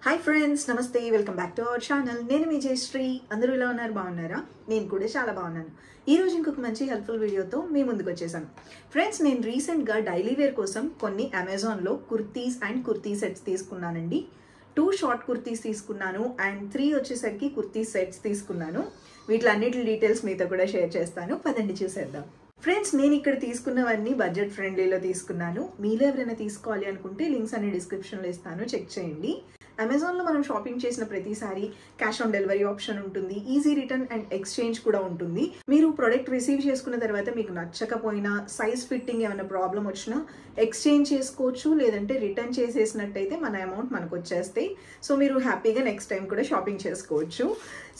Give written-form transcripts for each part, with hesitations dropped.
Hi friends, నమస్తే. Welcome back to our channel. నేను మీ జయశ్రీ. అందరూ ఇలా ఉన్నారు, బాగున్నారా? నేను కూడా చాలా బాగున్నాను. ఈ రోజు ఇంకొక మంచి హెల్ప్ఫుల్ వీడియోతో మీ ముందుకు వచ్చేసాను. ఫ్రెండ్స్, నేను రీసెంట్గా డైలీ వేర్ కోసం కొన్ని అమెజాన్లో కుర్తీస్ అండ్ కుర్తీ సెట్స్ తీసుకున్నానండి. 2 షార్ట్ కుర్తీస్ తీసుకున్నాను అండ్ 3 వచ్చేసరికి కుర్తీ సెట్స్ తీసుకున్నాను. వీటిలన్నిటి డీటెయిల్స్ మీతో కూడా షేర్ చేస్తాను. పదండి చూసేద్దాం. ఫ్రెండ్స్, నేను ఇక్కడ తీసుకున్నవన్నీ బడ్జెట్ ఫ్రెండ్లీలో తీసుకున్నాను. మీలో ఎవరైనా తీసుకోవాలి అనుకుంటే లింక్స్ అన్ని డిస్క్రిప్షన్లో ఇస్తాను, చెక్ చేయండి. అమెజాన్లో మనం షాపింగ్ చేసిన ప్రతిసారి క్యాష్ ఆన్ డెలివరీ ఆప్షన్ ఉంటుంది, ఈజీ రిటర్న్ అండ్ ఎక్స్చేంజ్ కూడా ఉంటుంది. మీరు ప్రొడక్ట్ రిసీవ్ చేసుకున్న తర్వాత మీకు నచ్చకపోయినా, సైజ్ ఫిట్టింగ్ ఏమైనా ప్రాబ్లం వచ్చినా ఎక్స్చేంజ్ చేసుకోవచ్చు, లేదంటే రిటర్న్ చేసేసినట్టయితే మన అమౌంట్ మనకు వచ్చేస్తాయి. సో మీరు హ్యాపీగా నెక్స్ట్ టైం కూడా షాపింగ్ చేసుకోవచ్చు.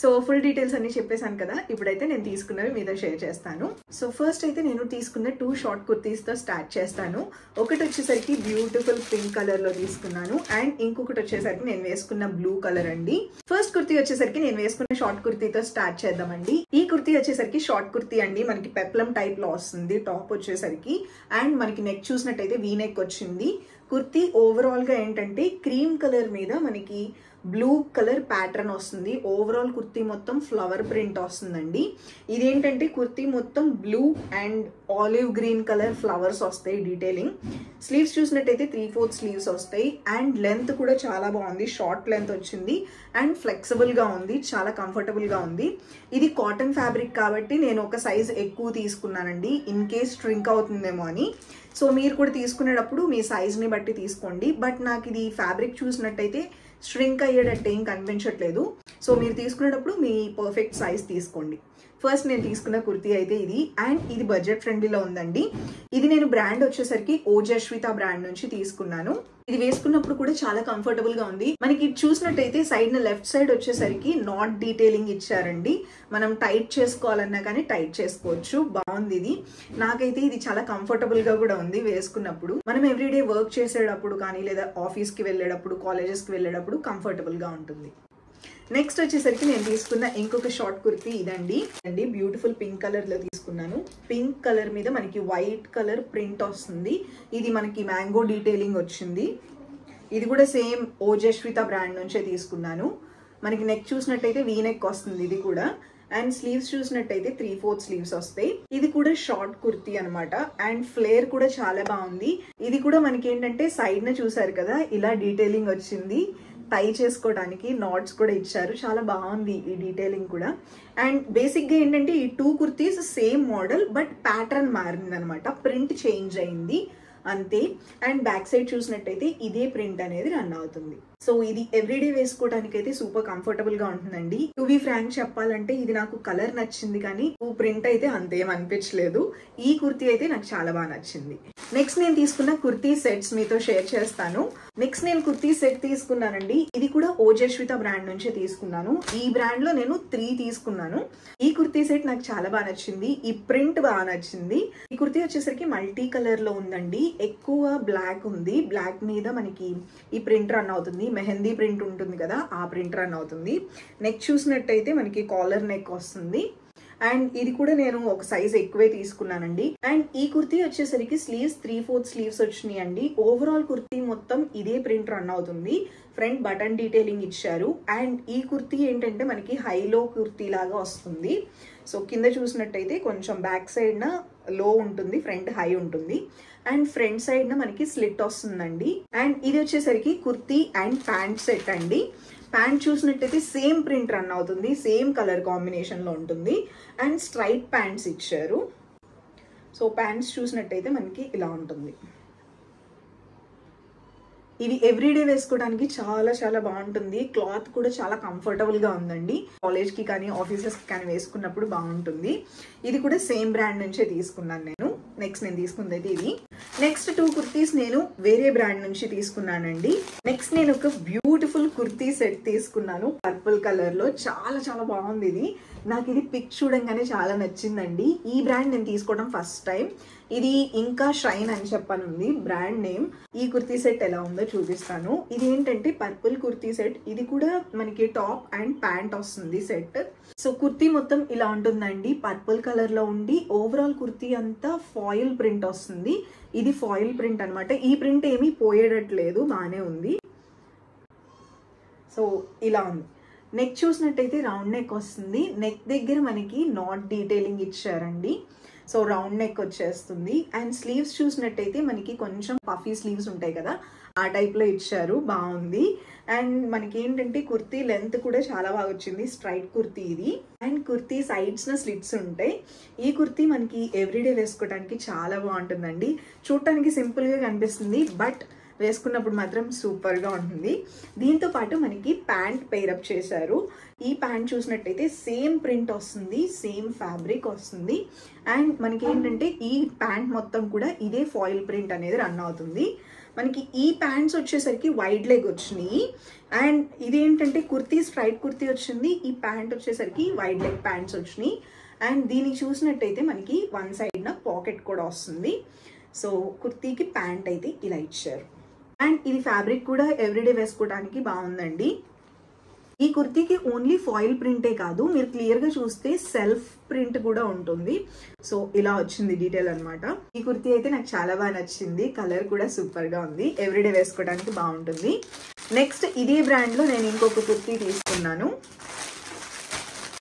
సో ఫుల్ డీటెయిల్స్ అన్ని చెప్పేశాను కదా, ఇప్పుడైతే నేను తీసుకున్నవి మీతో షేర్ చేస్తాను. సో ఫస్ట్ అయితే నేను తీసుకున్న 2 షార్ట్ కుర్తీస్తో స్టార్ట్ చేస్తాను. ఒకటి వచ్చేసరికి బ్యూటిఫుల్ పింక్ కలర్లో తీసుకున్నాను అండ్ ఇంకొకటి వచ్చేసరికి నేను వేసుకున్న బ్లూ కలర్ అండి. ఫస్ట్ కుర్తీ వచ్చేసరికి నేను వేసుకున్న షార్ట్ కుర్తీతో స్టార్ట్ చేద్దామండి. ఈ కుర్తీ వచ్చేసరికి షార్ట్ కుర్తీ అండి. మనకి పెప్లం టైప్ లో వస్తుంది టాప్ వచ్చేసరికి అండ్ మనకి నెక్ చూసినట్టయితే వీ నెక్ వచ్చింది. కుర్తీ ఓవరాల్ గా ఏంటంటే క్రీమ్ కలర్ మీద మనకి బ్లూ కలర్ ప్యాటర్న్ వస్తుంది. ఓవరాల్ కుర్తీ మొత్తం ఫ్లవర్ ప్రింట్ వస్తుందండి. ఇదేంటంటే కుర్తీ మొత్తం blue and olive green colour flowers వస్తాయి డీటెయిలింగ్. స్లీవ్స్ చూసినట్టయితే 3/4 స్లీవ్స్ వస్తాయి అండ్ లెంత్ కూడా చాలా బాగుంది. షార్ట్ లెంత్ వచ్చింది అండ్ ఫ్లెక్సిబుల్ గా ఉంది, చాలా కంఫర్టబుల్ గా ఉంది. ఇది కాటన్ ఫ్యాబ్రిక్ కాబట్టి నేను ఒక సైజ్ ఎక్కువ తీసుకున్నానండి, ఇన్ కేస్ స్ట్రింక్ అవుతుందేమో అని. సో మీరు కూడా తీసుకునేటప్పుడు మీ సైజ్ని బట్టి తీసుకోండి. బట్ నాకు ఇది ఫ్యాబ్రిక్ చూసినట్టయితే స్ట్రింక్ అయ్యేటట్టు ఏం కనిపించట్లేదు. సో మీరు తీసుకునేటప్పుడు మీ పర్ఫెక్ట్ సైజ్ తీసుకోండి. ఫస్ట్ నేను తీసుకున్న కుర్తీ అయితే ఇది అండ్ ఇది బడ్జెట్ ఫ్రెండ్లీలో ఉందండి. ఇది నేను బ్రాండ్ వచ్చేసరికి ఓజస్విత బ్రాండ్ నుంచి తీసుకున్నాను. ఇది వేసుకున్నప్పుడు కూడా చాలా కంఫర్టబుల్ గా ఉంది. మనకి చూసినట్టయితే సైడ్ లెఫ్ట్ సైడ్ వచ్చేసరికి నాట్ డీటెయిలింగ్ ఇచ్చారండి. మనం టైట్ చేసుకోవాలన్నా కానీ టైట్ చేసుకోవచ్చు. బాగుంది ఇది. నాకైతే ఇది చాలా కంఫర్టబుల్ గా కూడా ఉంది వేసుకున్నప్పుడు. మనం ఎవ్రీడే వర్క్ చేసేటప్పుడు కానీ లేదా ఆఫీస్ కి వెళ్ళేటప్పుడు, కాలేజెస్ కి వెళ్ళేటప్పుడు కంఫర్టబుల్ గా ఉంటుంది. నెక్స్ట్ వచ్చేసరికి నేను తీసుకున్న ఇంకొక షార్ట్ కుర్తీ ఇదండి. బ్యూటిఫుల్ పింక్ కలర్ లో తీసుకున్నాను. పింక్ కలర్ మీద మనకి వైట్ కలర్ ప్రింట్ వస్తుంది. ఇది మనకి మ్యాంగో డీటెయిలింగ్ వచ్చింది. ఇది కూడా సేమ్ ఓజస్విత బ్రాండ్ నుంచే తీసుకున్నాను. మనకి నెక్ చూసినట్టయితే వీ నెక్ వస్తుంది ఇది కూడా. అండ్ స్లీవ్స్ చూసినట్టయితే 3/4 స్లీవ్స్ వస్తాయి. ఇది కూడా షార్ట్ కుర్తీ అనమాట అండ్ ఫ్లేర్ కూడా చాలా బాగుంది. ఇది కూడా మనకి ఏంటంటే సైడ్ న చూసారు కదా, ఇలా డీటెయిలింగ్ వచ్చింది. టై చేసుకోవడానికి నాట్స్ కూడా ఇచ్చారు. చాలా బాగుంది ఈ డీటెయిలింగ్ కూడా. అండ్ బేసిక్ గా ఏంటంటే ఈ 2 kurtis same model but pattern మారింది అనమాట, ప్రింట్ చేంజ్ అయింది అంతే. అండ్ బ్యాక్ సైడ్ చూసినట్టయితే ఇదే ప్రింట్ అనేది రన్ అవుతుంది. సో ఇది ఎవ్రీడే వేసుకోవడానికి అయితే సూపర్ కంఫర్టబుల్ గా ఉంటుందండి. టు బి ఫ్రాంక్ చెప్పాలంటే ఇది నాకు కలర్ నచ్చింది కానీ ప్రింట్ అయితే అంతేం అనిపించలేదు. ఈ కుర్తీ అయితే నాకు చాలా బాగా నచ్చింది. నెక్స్ట్ నేను తీసుకున్న కుర్తీ సెట్స్ మీతో షేర్ చేస్తాను. నెక్స్ట్ నేను కుర్తీ సెట్ తీసుకున్నానండి. ఇది కూడా ఓజస్విత బ్రాండ్ నుంచే తీసుకున్నాను. ఈ బ్రాండ్ లో నేను 3 తీసుకున్నాను. ఈ కుర్తీ సెట్ నాకు చాలా బాగా నచ్చింది. ఈ ప్రింట్ బాగా నచ్చింది. ఈ కుర్తీ వచ్చేసరికి మల్టీ కలర్ లో ఉందండి. ఎక్కువ బ్లాక్ ఉంది. బ్లాక్ మీద మనకి ఈ ప్రింట్ రన్ అవుతుంది. మెహందీ ప్రింట్ ఉంటుంది కదా, ఆ ప్రింట్ రన్ అవుతుంది. నెక్ చూసినట్టయితే మనకి కాలర్ నెక్ వస్తుంది. అండ్ ఇది కూడా నేను ఒక సైజ్ ఎక్కువే తీసుకున్నానండి. అండ్ ఈ కుర్తీ వచ్చేసరికి స్లీవ్స్ 3/4 స్లీవ్స్ వచ్చినాయి అండి. ఓవరాల్ కుర్తీ మొత్తం ఇదే ప్రింట్ రన్ అవుతుంది. ఫ్రంట్ బటన్ డీటెయిలింగ్ ఇచ్చారు. అండ్ ఈ కుర్తీ ఏంటంటే మనకి హైలో కుర్తీ లాగా వస్తుంది. సో కింద చూసినట్టయితే కొంచెం బ్యాక్ సైడ్ న లో ఉంటుంది, ఫ్రంట్ హై ఉంటుంది. అండ్ ఫ్రంట్ సైడ్ న మనకి స్లిట్ వస్తుందండి. అండ్ ఇది వచ్చేసరికి కుర్తీ అండ్ ప్యాంట్ సెట్ అండి. ప్యాంట్ చూసినట్టయితే సేమ్ ప్రింట్ రన్ అవుతుంది, సేమ్ కలర్ కాంబినేషన్ లో ఉంటుంది. అండ్ స్ట్రైట్ ప్యాంట్స్ ఇచ్చారు. సో ప్యాంట్స్ చూసినట్టయితే మనకి ఇలా ఉంటుంది. ఇది ఎవ్రీడే వేసుకోవడానికి చాలా చాలా బాగుంటుంది. క్లాత్ కూడా చాలా కంఫర్టబుల్ గా ఉందండి. కాలేజ్ కి కానీ ఆఫీసెస్ కి కానీ వేసుకున్నప్పుడు బాగుంటుంది. ఇది కూడా సేమ్ బ్రాండ్ నుంచే తీసుకున్నాను నేను. నెక్స్ట్ నేను తీసుకుంది అయితే ఇది. నెక్స్ట్ 2 కుర్తీస్ నేను వేరే బ్రాండ్ నుంచి తీసుకున్నానండి. నెక్స్ట్ నేను ఒక బ్యూటిఫుల్ కుర్తీ సెట్ తీసుకున్నాను పర్పుల్ కలర్ లో. చాలా చాలా బాగుంది ఇది. నాకు ఇది పిక్ చూడంగానే చాలా నచ్చిందండి. ఈ బ్రాండ్ నేను తీసుకోవడం ఫస్ట్ టైం. ఇది ఇంకా షైన్ అని చెప్పనుంది బ్రాండ్ నేమ్. ఈ కుర్తీ సెట్ ఎలా ఉందో చూపిస్తాను. ఇది ఏంటంటే పర్పుల్ కుర్తీ సెట్. ఇది కూడా మనకి టాప్ అండ్ ప్యాంట్ వస్తుంది సెట్. సో కుర్తీ మొత్తం ఇలా ఉంటుందండి, పర్పుల్ కలర్ లో ఉండి ఓవరాల్ కుర్తీ అంతా ఫాయిల్ ప్రింట్ వస్తుంది. ఇది ఫాయిల్ ప్రింట్ అనమాట. ఈ ప్రింట్ ఏమీ పోయేటట్లేదు, బాగానే ఉంది. సో ఇలా ఉంది. నెక్ చూసినట్టయితే రౌండ్ నెక్ వస్తుంది. నెక్ దగ్గర మనకి నాట్ డీటెయిలింగ్ ఇచ్చారండి. సో రౌండ్ నెక్ వచ్చేస్తుంది. అండ్ స్లీవ్స్ చూసినట్టయితే మనకి కొంచెం పఫీ స్లీవ్స్ ఉంటాయి కదా, ఆ టైప్లో ఇచ్చారు. బాగుంది. అండ్ మనకి ఏంటంటే కుర్తీ లెంత్ కూడా చాలా బాగా వచ్చింది. స్ట్రైట్ కుర్తీ ఇది. అండ్ కుర్తీ సైడ్స్న స్లిట్స్ ఉంటాయి. ఈ కుర్తీ మనకి ఎవ్రీడే వేసుకోవడానికి చాలా బాగుంటుందండి. చూడటానికి సింపుల్గా కనిపిస్తుంది, బట్ వేసుకున్నప్పుడు మాత్రం సూపర్గా ఉంటుంది. దీంతో పాటు మనకి ప్యాంట్ పేరప్ చేశారు. ఈ ప్యాంట్ చూసినట్టయితే సేమ్ ప్రింట్ వస్తుంది, సేమ్ ఫ్యాబ్రిక్ వస్తుంది. అండ్ మనకి ఏంటంటే ఈ ప్యాంట్ మొత్తం కూడా ఇదే ఫాయిల్ ప్రింట్ అనేది రన్ అవుతుంది. మనకి ఈ ప్యాంట్స్ వచ్చేసరికి వైడ్ లెగ్ వచ్చినాయి. అండ్ ఇదేంటంటే కుర్తీ స్ట్రైట్ కుర్తీ వచ్చింది. ఈ ప్యాంట్ వచ్చేసరికి వైడ్ లెగ్ ప్యాంట్స్ వచ్చినాయి. అండ్ దీనికి చూసినట్టయితే మనకి వన్ సైడ్న పాకెట్ కూడా వస్తుంది. సో కుర్తీకి ప్యాంట్ అయితే ఇలా ఇచ్చారు. అండ్ ఇది ఫ్యాబ్రిక్ కూడా ఎవ్రీడే వేసుకోవడానికి బాగుందండి. ఈ కుర్తీకి ఓన్లీ ఫాయిల్ ప్రింటే కాదు, మీరు క్లియర్గా చూస్తే సెల్ఫ్ ప్రింట్ కూడా ఉంటుంది. సో ఇలా వచ్చింది డీటెయిల్ అనమాట. ఈ కుర్తీ అయితే నాకు చాలా బాగా నచ్చింది. కలర్ కూడా సూపర్గా ఉంది. ఎవ్రీడే వేసుకోవడానికి బాగుంటుంది. నెక్స్ట్ ఇదే బ్రాండ్లో నేను ఇంకొక కుర్తీ తీసుకున్నాను.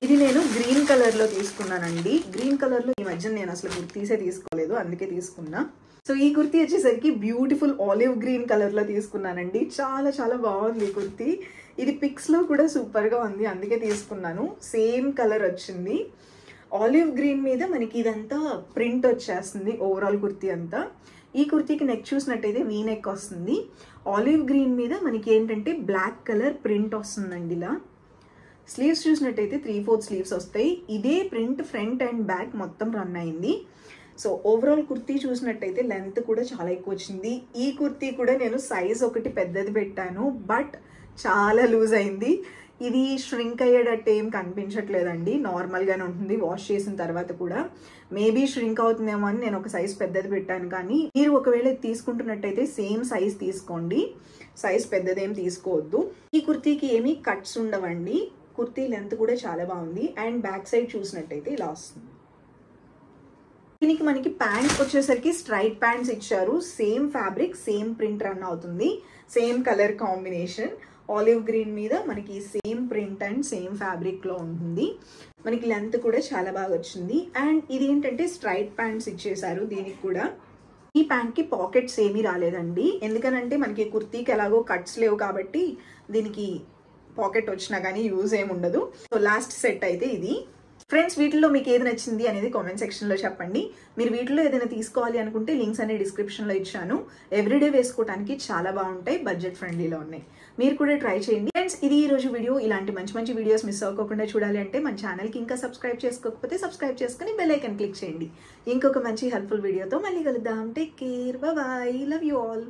ఇది నేను గ్రీన్ కలర్లో తీసుకున్నానండి. గ్రీన్ కలర్లో ఈ మధ్య నేను అసలు కుర్తీసే తీసుకోలేదు, అందుకే తీసుకున్నా. సో ఈ కుర్తీ వచ్చేసరికి బ్యూటిఫుల్ ఆలివ్ గ్రీన్ కలర్లో తీసుకున్నానండి. చాలా చాలా బాగుంది ఈ కుర్తీ. ఇది పిక్స్లో కూడా సూపర్గా ఉంది, అందుకే తీసుకున్నాను. సేమ్ కలర్ వచ్చింది. ఆలివ్ గ్రీన్ మీద మనకి ఇదంతా ప్రింట్ వచ్చేస్తుంది ఓవరాల్ కుర్తీ అంతా. ఈ కుర్తీకి నెక్ చూసినట్టయితే వీ నెక్ వస్తుంది. ఆలివ్ గ్రీన్ మీద మనకి ఏంటంటే బ్లాక్ కలర్ ప్రింట్ వస్తుందండి ఇలా. స్లీవ్స్ చూసినట్టయితే 3/4 స్లీవ్స్ వస్తాయి. ఇదే ప్రింట్ ఫ్రంట్ అండ్ బ్యాక్ మొత్తం రన్ అయింది. సో ఓవరాల్ కుర్తీ చూసినట్టయితే లెంత్ కూడా చాలా ఎక్కువ వచ్చింది. ఈ కుర్తీ కూడా నేను సైజ్ ఒకటి పెద్దది పెట్టాను, బట్ చాలా లూజ్ అయింది. ఇది ష్రింక్ అయ్యేటట్టు ఏం కనిపించట్లేదండి, నార్మల్గానే ఉంటుంది వాష్ చేసిన తర్వాత కూడా. మేబీ ష్రింక్ అవుతుందేమో అని నేను ఒక సైజ్ పెద్దది పెట్టాను. కానీ మీరు ఒకవేళ తీసుకుంటున్నట్టయితే సేమ్ సైజ్ తీసుకోండి, సైజ్ పెద్దదేం తీసుకోవద్దు. ఈ కుర్తీకి ఏమీ కట్స్ ఉండవండి. కుర్తీ లెంత్ కూడా చాలా బాగుంది. అండ్ బ్యాక్ సైడ్ చూసినట్టయితే ఇలా వస్తుంది. దీనికి మనకి ప్యాంట్స్ వచ్చేసరికి స్ట్రైట్ ప్యాంట్స్ ఇచ్చారు. Same fabric, same print run అవుతుంది. Same colour combination. Olive green మీద మనకి same print and same fabric లో ఉంటుంది. మనకి లెంత్ కూడా చాలా బాగా వచ్చింది. అండ్ ఇది ఏంటంటే స్ట్రైట్ ప్యాంట్స్ ఇచ్చేసారు దీనికి కూడా. ఈ ప్యాంట్ కి పాకెట్స్ ఏమీ రాలేదండి, ఎందుకనంటే మనకి కుర్తీకి ఎలాగో కట్స్ లేవు కాబట్టి దీనికి పాకెట్ వచ్చినా కానీ యూజ్ ఏమి ఉండదు. సో లాస్ట్ సెట్ అయితే ఇది. ఫ్రెండ్స్, వీటిలో మీకు ఏది నచ్చింది అనేది కామెంట్ సెక్షన్లో చెప్పండి. మీరు వీటిలో ఏదైనా తీసుకోవాలి అనుకుంటే లింక్స్ అనే డిస్క్రిప్షన్లో ఇచ్చాను. ఎవ్రీడే వేసుకోవడానికి చాలా బాగుంటాయి, బడ్జెట్ ఫ్రెండ్లీలో ఉన్నాయి. మీరు కూడా ట్రై చేయండి. ఫ్రెండ్స్, ఇది ఈ రోజు వీడియో. ఇలాంటి మంచి మంచి వీడియోస్ మిస్ అవ్వకుండా చూడాలి అంటే మన ఛానల్కి ఇంకా సబ్స్క్రైబ్ చేసుకోకపోతే సబ్స్క్రైబ్ చేసుకుని బెల్ ఐకాన్ క్లిక్ చేయండి. ఇంకొక మంచి హెల్ప్ఫుల్ వీడియోతో మళ్ళీ కలుద్దాం. Take care, bye, love you all.